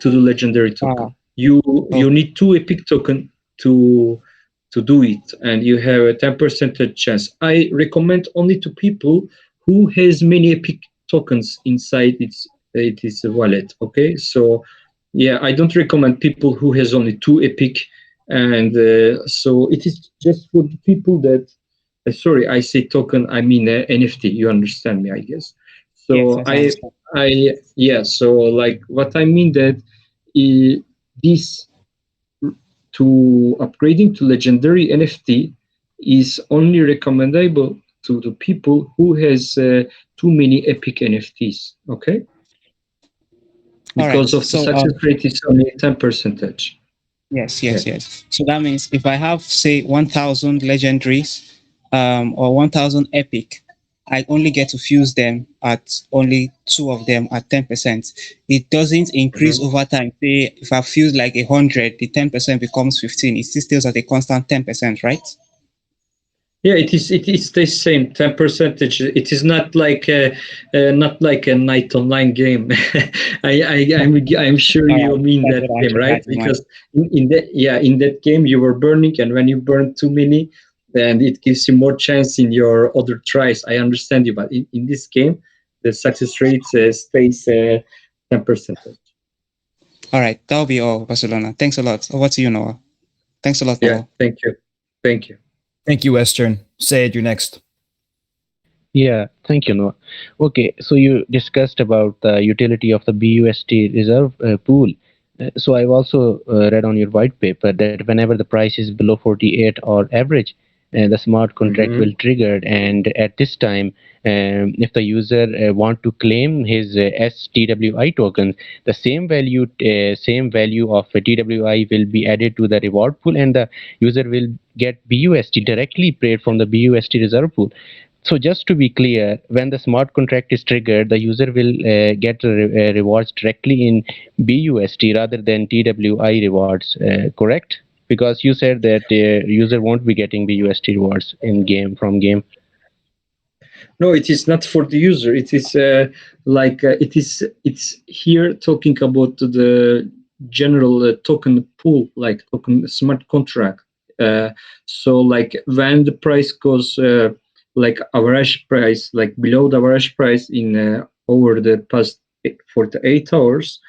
to the legendary token. You need 2 epic token to do it, and you have a 10% chance. I recommend only to people who has many epic tokens inside its wallet. Okay, so yeah, I don't recommend people who has only 2 epic, and so it is just for the people that sorry, I say token, I mean NFT. You understand me, I guess. So Yes, I understand. yeah. So like what I mean that this to upgrading to legendary NFT is only recommendable to the people who has too many epic NFTs. Okay, All right. because of the So success rate is only 10%. yes, Yeah. yes, yes. So that means if I have, say, 1,000 legendaries, or 1,000 epic, I only get to fuse them at only 2 of them at 10%. It doesn't increase Mhm. over time. Say if I fuse like 100, the 10% becomes 15. It still stays at a constant 10%, right? Yeah, it is. It is the same 10%. It is not like a night online game. I'm sure All you right. mean That's that what I game, actually right? had in mind. Because in that game you were burning, and when you burn too many, then it gives you more chance in your other tries. I understand you, but in this game, the success rate stays 10%. All right. That'll be all, Barcelona. Thanks a lot. Over to you, Noah. Thanks a lot, Yeah, Noah. thank you, thank you. Thank you, Western. Say it, you're next. Yeah, thank you, Noah. Okay, so you discussed about the utility of the BUSD reserve pool. So I've also read on your white paper that whenever the price is below 48 or average, the smart contract Mhm. will trigger. And at this time, if the user want to claim his STWI tokens, the same value of TWI will be added to the reward pool, and the user will get BUSD directly paid from the BUSD reserve pool. So just to be clear, when the smart contract is triggered, the user will get rewards directly in BUSD rather than TWI rewards. Correct? Because you said that user won't be getting BUSD rewards in game from game. No, it is not for the user. It is it's here talking about the general token pool, like token smart contract. Uh, so like when the price goes like average price, like below the average price in over the past 48 hours,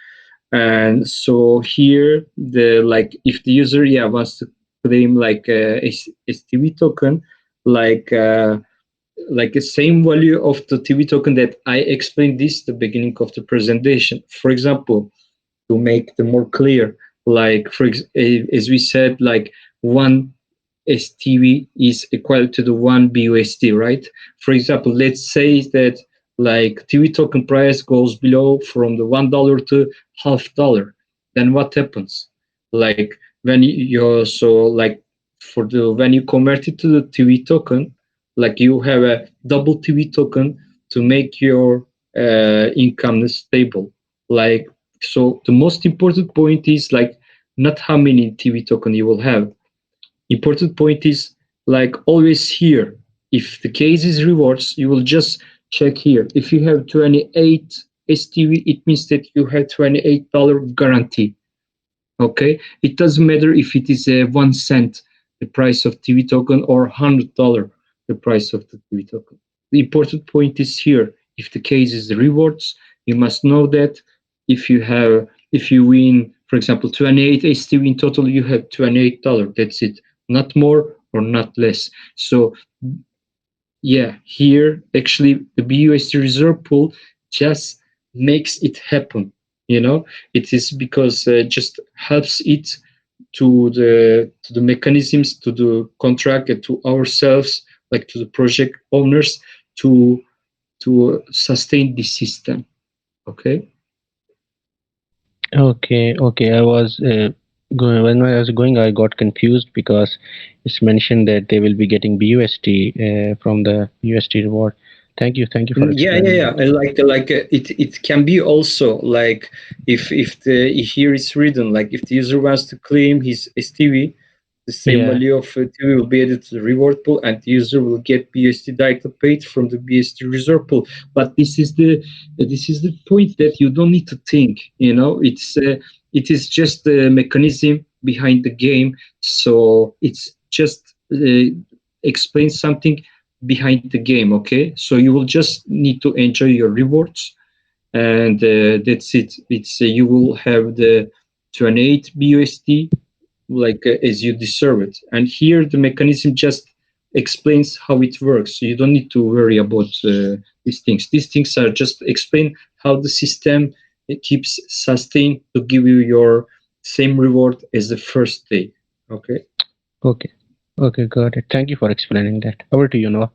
and so here the like if the user wants to claim like a STV token, like. Like the same value of the TV token that I explained this the beginning of the presentation. For example, to make the more clear, like as we said, like one STV is equal to the one BUSD, right? For example, let's say that like TV token price goes below from the $1 to $0.50. Then what happens? Like when you so like for the when you convert it to the TV token, like you have a double TV token to make your income stable. Like so, the most important point is like not how many TV token you will have. Important point is like always here. If the case is rewards, you will just check here. If you have 28 STV, it means that you have $28 guarantee. Okay, it doesn't matter if it is a 1 cent the price of TV token or $100 the price of the TV token. The important point is here. If the case is the rewards, you must know that if you win, for example, 28 STV in total, you have $28. That's it, not more or not less. So yeah, here actually the BUSD reserve pool just makes it happen. It is because just helps it to the mechanisms, to the contract, and to ourselves, like to the project owners, to sustain this system. Okay. Okay. I was going when I was going, I got confused because it's mentioned that they will be getting BUSD from the USD reward. Thank you for explaining Yeah. that. It can be also like if here is written like if the user wants to claim his STV, The same Yeah. value of TV will be added to the reward pool, and the user will get BST directly paid from the BST reserve pool. But this is the point that you don't need to think. It is just the mechanism behind the game. So it's just explains something behind the game. Okay, so you will just need to enjoy your rewards, and that's it. It's you will have the 28 BUSD as you deserve it. And here the mechanism just explains how it works. So you don't need to worry about these things. These things are just explain how the system keeps sustain to give you your same reward as the first day. Okay. Okay. Okay, got it. Thank you for explaining that. Over to you, Noah.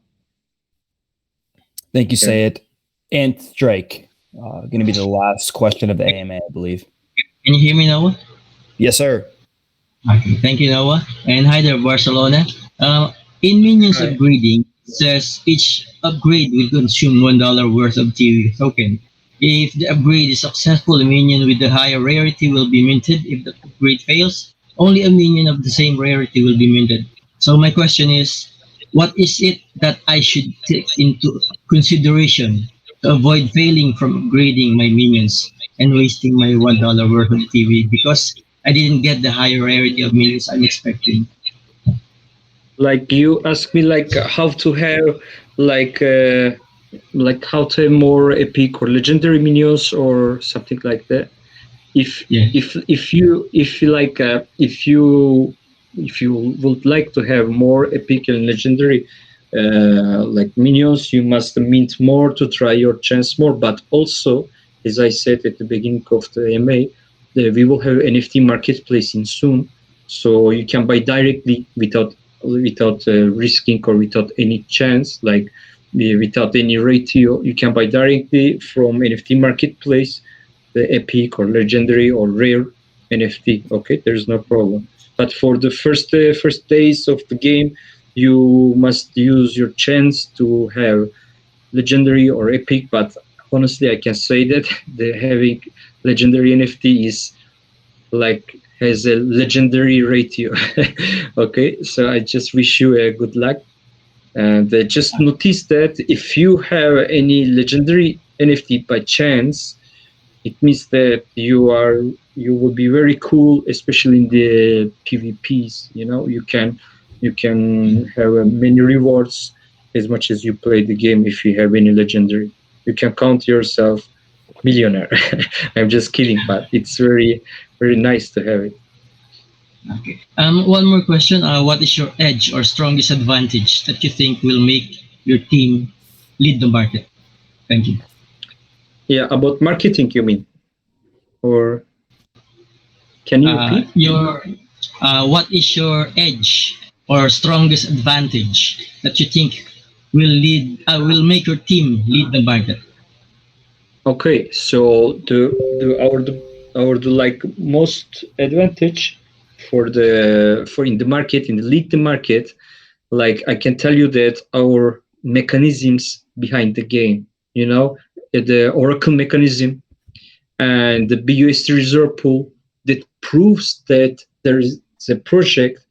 Thank you, Yeah. Sayed. And Drake, going to be the last question of the AMA, I believe. Can you hear me, Noah? Yes, sir. Okay, thank you, Noah. And hi there, Barcelona. In Minions Hi. upgrading, it says each upgrade will consume $1 worth of TV token. If the upgrade is successful, a minion with the higher rarity will be minted. If the upgrade fails, only a minion of the same rarity will be minted. So my question is, what is it that I should take into consideration to avoid failing from upgrading my minions and wasting my $1 worth of TV because I didn't get the higher rarity of minions I'm expecting? Like you ask me how to have like uh, how to have more epic or legendary minions or something like that. if Yeah. if you would like to have more epic and legendary minions, you must mint more to try your chance more. But also, as I said at the beginning of the AMA, we will have NFT marketplace in soon, so you can buy directly without risking or without any chance, without any ratio. You can buy directly from NFT marketplace the epic or legendary or rare NFT. Okay, there's no problem. But for the first days of the game, you must use your chance to have legendary or epic. But honestly, I can say that the having legendary NFT is has a legendary ratio. Okay, so I just wish you a good luck. And just notice that if you have any legendary NFT by chance, it means that you will be very cool, especially in the PvPs. You can have many rewards as much as you play the game. If you have any legendary, you can count yourself millionaire. I'm just kidding, but it's very very nice to have it. Okay. One more question. What is your edge or strongest advantage that you think will make your team lead the market? Thank you. Yeah, about marketing, you mean, or can you repeat? What is your edge or strongest advantage that you think will make your team lead the market? Okay, so the most advantage for in the market, in the lead the market, I can tell you that our mechanisms behind the game, the Oracle mechanism and the BUSD reserve pool, that proves that there is a project,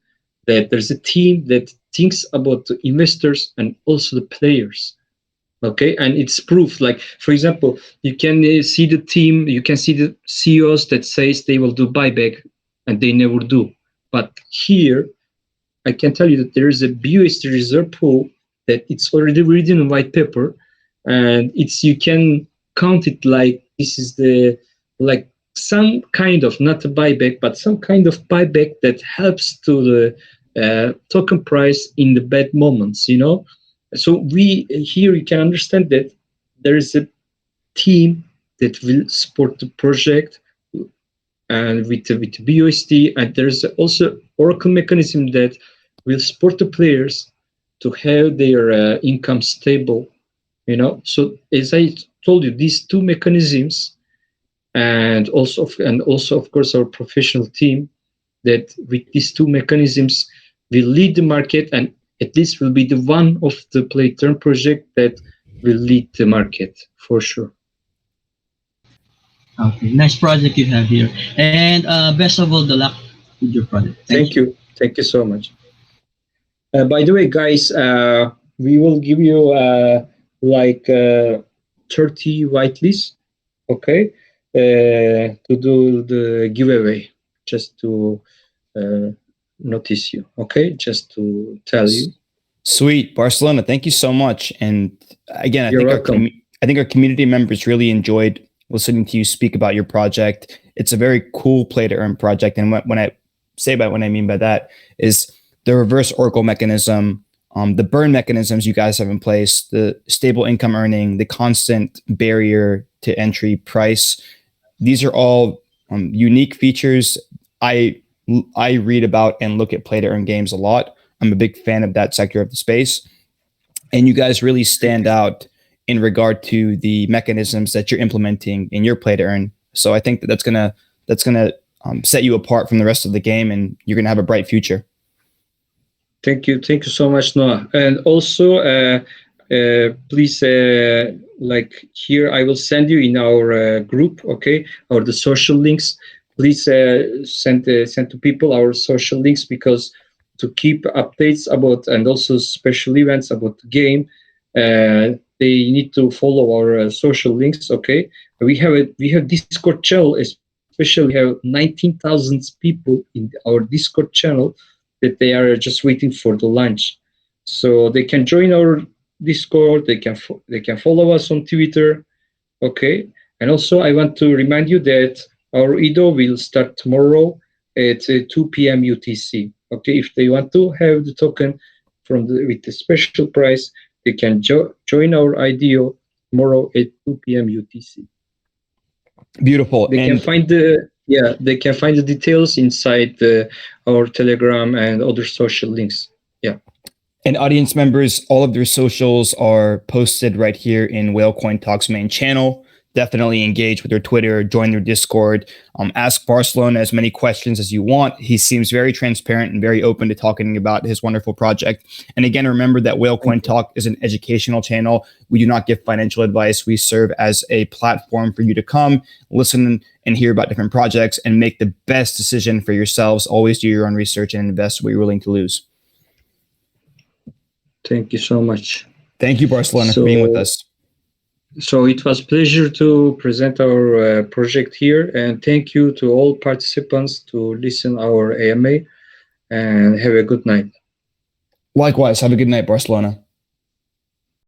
that there's a team that thinks about the investors and also the players. Okay, and it's proof. For example, you can see the team, you can see the CEOs that says they will do buyback and they never do. But here I can tell you that there is a BUSD reserve pool that it's already written in white paper, and you can count it like this is some kind of, not a buyback, but some kind of buyback that helps to the token price in the bad moments. So here you can understand that there is a team that will support the project and with BUSD, and there's also Oracle mechanism that will support the players to have their income stable. So as I told you, these two mechanisms, and also of course our professional team, that with these two mechanisms will lead the market, and at least will be the one of the play turn project that will lead the market for sure. Okay, nice project you have here, and best of all the luck with your project. Thank you. Thank you so much. By the way, guys, we will give you like 30 whitelists, okay, to do the giveaway, just to notice you, okay, just to tell you. Sweet, Barcelona. Thank you so much. And again, You're welcome. I think our community members really enjoyed listening to you speak about your project. It's a very cool play to earn project. And when I say about what I mean by that is the reverse Oracle mechanism, the burn mechanisms you guys have in place, the stable income earning, the constant barrier to entry price. These are all unique features I read about and look at play to earn games a lot. I'm a big fan of that sector of the space. And you guys really stand out in regard to the mechanisms that you're implementing in your play to earn. So I think that's gonna set you apart from the rest of the game, and you're gonna have a bright future. Thank you so much, Noah. And also, please, like here, I will send you in our group, okay, or the social links. Please send to people our social links, because to keep updates about and also special events about the game, they need to follow our social links. Okay, we have Discord channel, especially we have 19,000 people in our Discord channel that they are just waiting for the launch, so they can join our Discord. They can follow us on Twitter. Okay, and also I want to remind you that our IDO will start tomorrow at 2 p.m. UTC. Okay, if they want to have the token with the special price, they can join our IDO tomorrow at 2 p.m. UTC. Beautiful. They can find the details inside our Telegram and other social links. Yeah. And audience members, all of their socials are posted right here in Whalecoin Talks main channel. Definitely engage with their Twitter, join their Discord, ask Barcelona as many questions as you want. He seems very transparent and very open to talking about his wonderful project. And again, remember that Whalecoin Talk is an educational channel. We do not give financial advice. We serve as a platform for you to come, listen, and hear about different projects and make the best decision for yourselves. Always do your own research and invest what you're willing to lose. Thank you so much. Thank you, Barcelona, for being with us. So it was a pleasure to present our project here, and thank you to all participants to listen our AMA, and have a good night. Likewise, have a good night, Barcelona.